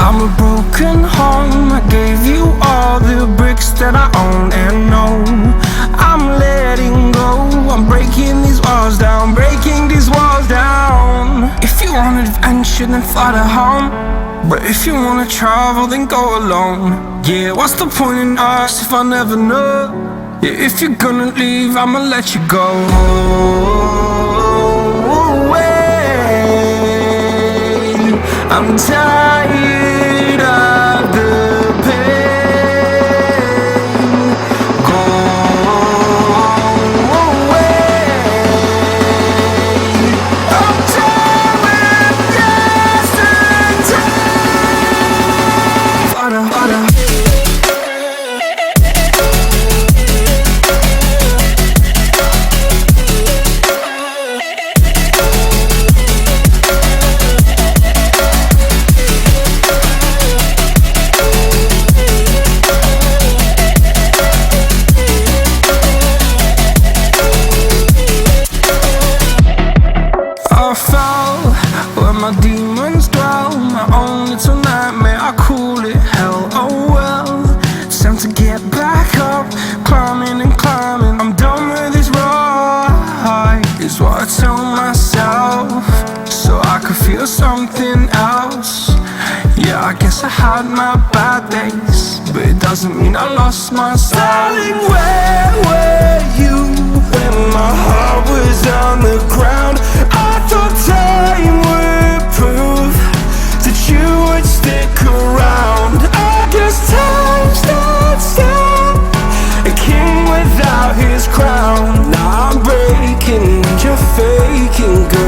I'm a broken home. I gave you all the bricks that I own and know. I'm letting go. I'm breaking these walls down, breaking these walls down. If you want adventure, then fly to home. But if you wanna travel, then go alone. Yeah, what's the point in us if I never know? Yeah, if you're gonna leave, I'ma let you go. I'm tired of the pain. Go away. I'm tired of yesterday. Fada, fada. I fell where my demons dwell. My own little nightmare, I call it hell. Oh well, it's time to get back up. Climbing and climbing, I'm done with this ride, is what I tell myself, so I could feel something else. Yeah, I guess I had my bad days, but it doesn't mean I lost myself. Darling, where were you when my heart was on the ground? I thought time would prove that you would stick around. I guess time stands still, a king without his crown. Now I'm breaking, you're faking, girl.